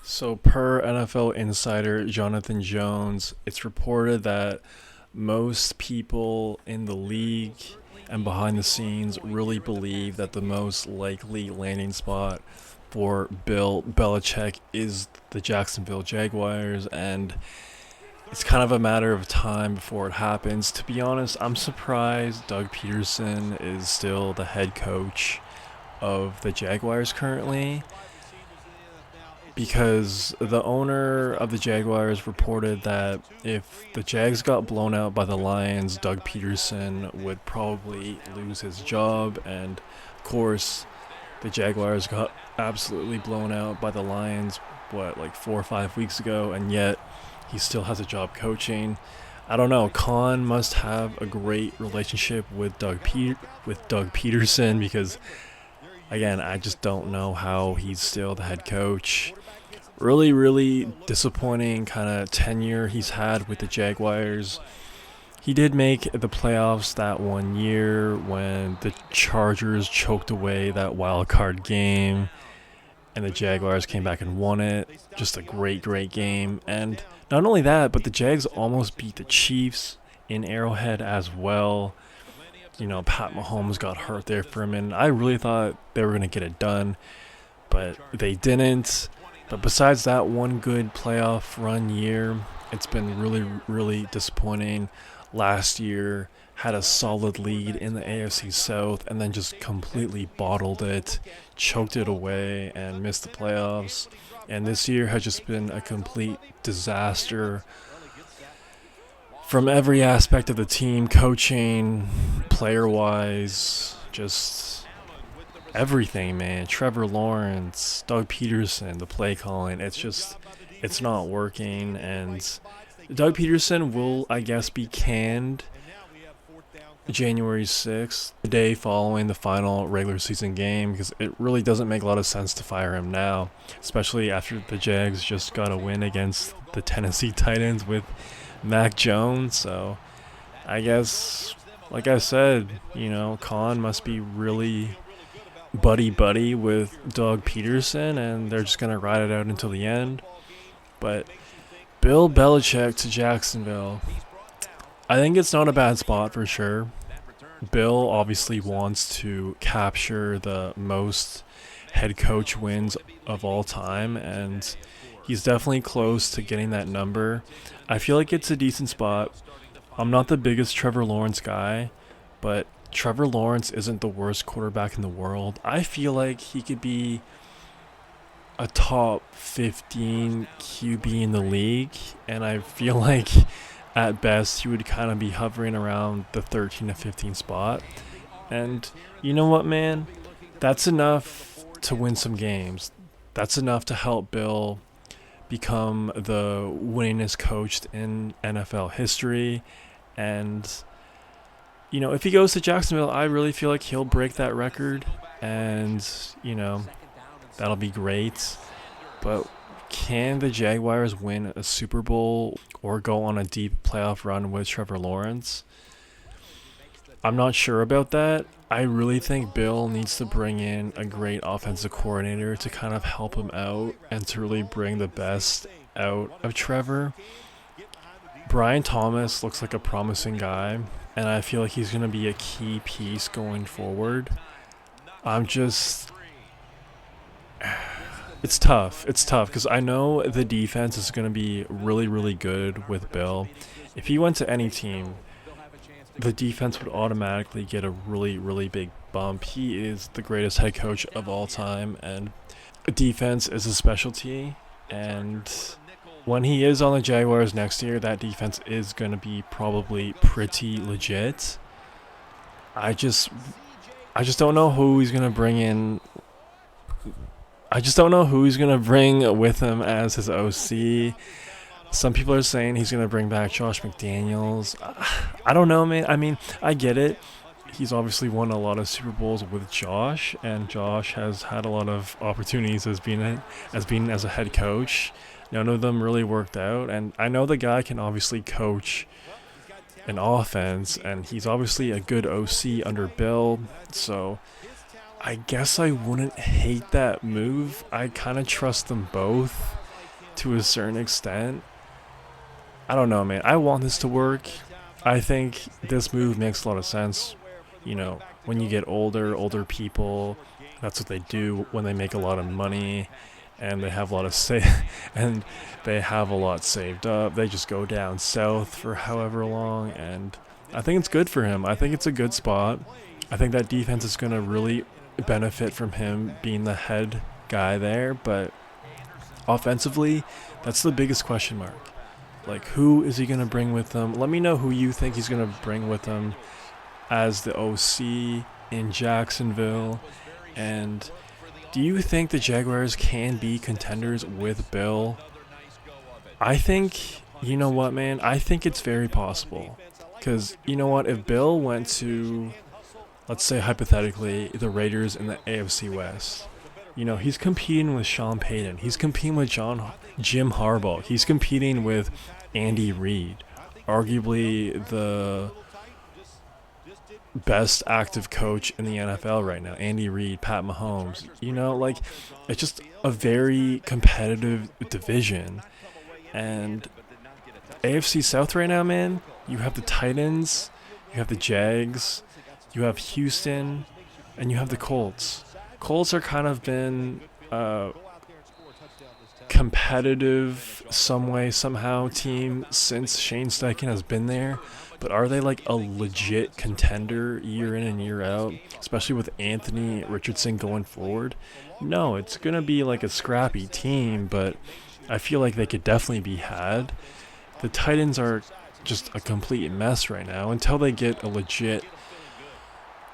So, per NFL insider Jonathan Jones, it's reported that most people in the league and behind the scenes really believe that the most likely landing spot for Bill Belichick is the Jacksonville Jaguars, and it's kind of a matter of time before it happens. To be honest, I'm surprised Doug Peterson is still the head coach of the Jaguars currently, because the owner of the Jaguars reported that if the Jags got blown out by the Lions, Doug Peterson would probably lose his job. And of course, the Jaguars got absolutely blown out by the Lions, like 4 or 5 weeks ago, and yet he still has a job coaching. I don't know. Khan must have a great relationship with Doug Peterson, because again, I just don't know how he's still the head coach. Really, really disappointing kind of tenure he's had with the Jaguars. He did make the playoffs that one year when the Chargers choked away that wild card game and the Jaguars came back and won it. Just a great, great game. And not only that, but the Jags almost beat the Chiefs in Arrowhead as well. Pat Mahomes got hurt there for a minute. I really thought they were going to get it done, but they didn't. But besides that one good playoff run year, it's been really, really disappointing. Last year had a solid lead in the AFC South and then just completely bottled it, choked it away, and missed the playoffs. And this year has just been a complete disaster from every aspect of the team, coaching, player-wise, just everything, man. Trevor Lawrence, Doug Peterson, the play calling, it's not working. And Doug Peterson will, I guess, be canned January 6th, the day following the final regular season game, because it really doesn't make a lot of sense to fire him now, especially after the Jags just got a win against the Tennessee Titans with Mac Jones. So I guess, like I said, Khan must be really buddy with Doug Peterson, and they're just going to ride it out until the end. But Bill Belichick to Jacksonville, I think it's not a bad spot for sure. Bill obviously wants to capture the most head coach wins of all time, and he's definitely close to getting that number. I feel like it's a decent spot. I'm not the biggest Trevor Lawrence guy, but Trevor Lawrence isn't the worst quarterback in the world. I feel like he could be a top 15 QB in the league, and I feel like at best he would kind of be hovering around the 13 to 15 spot. And you know what, man? That's enough to win some games. That's enough to help Bill become the winningest coach in NFL history. And if he goes to Jacksonville, I really feel like he'll break that record, and that'll be great. But can the Jaguars win a Super Bowl or go on a deep playoff run with Trevor Lawrence? I'm not sure about that. I really think Bill needs to bring in a great offensive coordinator to kind of help him out and to really bring the best out of Trevor. Brian Thomas looks like a promising guy, and I feel like he's going to be a key piece going forward. It's tough. It's tough because I know the defense is going to be really, really good with Bill. If he went to any team, the defense would automatically get a really, really big bump. He is the greatest head coach of all time, and defense is a specialty. And when he is on the Jaguars next year, that defense is going to be probably pretty legit. I just don't know who he's going to bring in. I just don't know who he's going to bring with him as his OC. Some people are saying he's going to bring back Josh McDaniels. I don't know, man. I mean, I get it. He's obviously won a lot of Super Bowls with Josh, and Josh has had a lot of opportunities as being as a head coach. None of them really worked out, and I know the guy can obviously coach an offense, and he's obviously a good OC under Bill, so I guess I wouldn't hate that move. I kind of trust them both. to a certain extent. I don't know, man. I want this to work. I think this move makes a lot of sense. When you get older people, that's what they do when they make a lot of money and they have a lot of and they have a lot saved up. They just go down south for however long, and I think it's good for him. I think it's a good spot. I think that defense is going to really benefit from him being the head guy there, but offensively, that's the biggest question mark. Like, who is he going to bring with him? Let me know who you think he's going to bring with him as the OC in Jacksonville. And do you think the Jaguars can be contenders with Bill? I think, you know what, man? I think it's very possible. Because, you know what? If Bill went to, let's say hypothetically, the Raiders in the AFC West, he's competing with Sean Payton. He's competing with Jim Harbaugh. He's competing with Andy Reid, arguably the best active coach in the NFL right now. Andy Reid, Pat Mahomes. It's just a very competitive division. And AFC South right now, man, you have the Titans, you have the Jags, you have Houston, and you have the Colts. Colts are kind of been competitive some way, somehow team since Shane Steichen has been there. But are they like a legit contender year in and year out, especially with Anthony Richardson going forward? No, it's going to be like a scrappy team, but I feel like they could definitely be had. The Titans are just a complete mess right now until they get a legit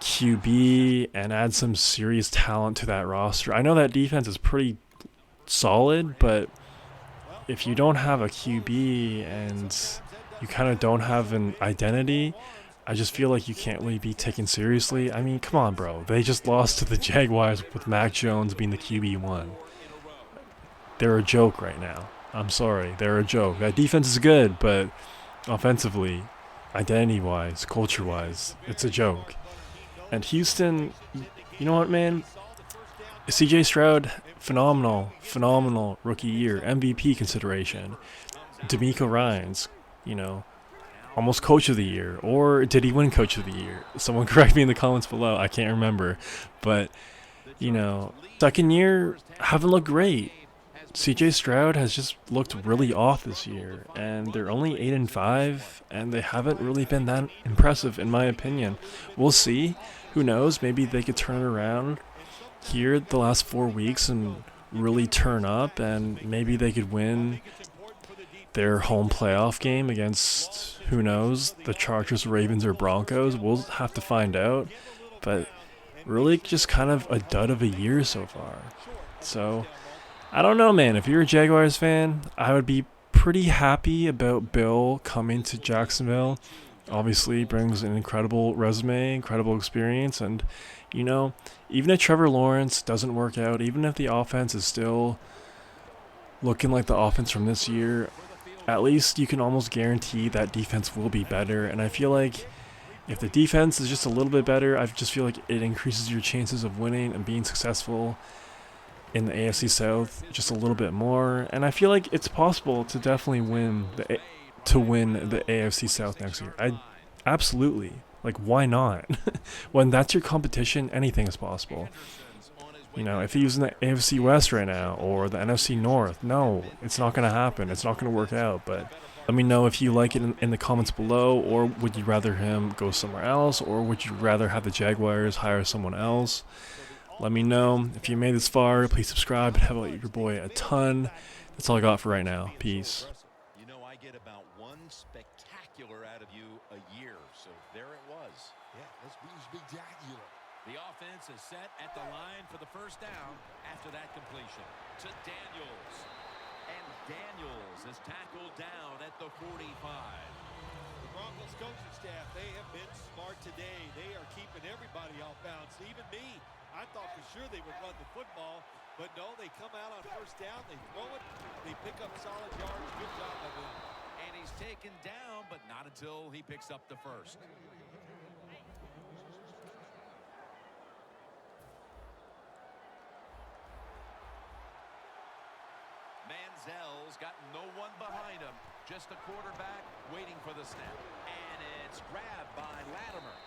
QB and add some serious talent to that roster. I know that defense is pretty solid, but if you don't have a QB and you kind of don't have an identity, I just feel like you can't really be taken seriously. I mean, come on, bro. They just lost to the Jaguars with Mac Jones being the QB1. They're a joke right now. I'm sorry. They're a joke. That defense is good, but offensively, identity-wise, culture-wise, it's a joke. And Houston, you know what, man? CJ Stroud, phenomenal rookie year, MVP consideration. D'Amico Ryans, almost coach of the year. Or did he win coach of the year? Someone correct me in the comments below. I can't remember. But, second year, haven't looked great. CJ Stroud has just looked really off this year. And they're only 8-5, and they haven't really been that impressive, in my opinion. We'll see. Who knows? Maybe they could turn it around here the last 4 weeks and really turn up, and maybe they could win their home playoff game against, who knows, the Chargers, Ravens, or Broncos. We'll have to find out, but really just kind of a dud of a year so far. So, I don't know, man. If you're a Jaguars fan, I would be pretty happy about Bill coming to Jacksonville. Obviously brings an incredible resume, incredible experience, and, even if Trevor Lawrence doesn't work out, even if the offense is still looking like the offense from this year, at least you can almost guarantee that defense will be better. And I feel like if the defense is just a little bit better, I just feel like it increases your chances of winning and being successful in the AFC South just a little bit more. And I feel like it's possible to definitely win the AFC South next year. Absolutely. Like, why not? When that's your competition, anything is possible. If he was in the AFC West right now or the NFC North, no, it's not going to happen. It's not going to work out. But let me know if you like it in the comments below, or would you rather him go somewhere else, or would you rather have the Jaguars hire someone else? Let me know. If you made this far, please subscribe and help out your boy a ton. That's all I got for right now. Peace. I get about one spectacular out of you a year, so there it was. Yeah, this be spectacular. The offense is set at the line for the first down after that completion to Daniels. And Daniels is tackled down at the 45. The Broncos coaching staff, they have been smart today. They are keeping everybody off bounds, even me. I thought for sure they would run the football, but no, they come out on first down, they throw it, they pick up solid yards. Good job by them. And he's taken down, but not until he picks up the first. Man Manziel's got no one behind him. Just a quarterback waiting for the snap. And it's grabbed by Latimer.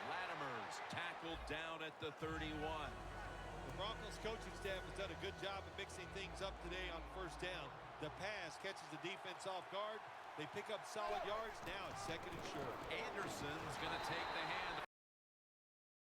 Latimer's tackled down at the 31. The Broncos coaching staff has done a good job of mixing things up today on first down. The pass catches the defense off guard. They pick up solid yards. Now it's second and short. Anderson's going to take the hand.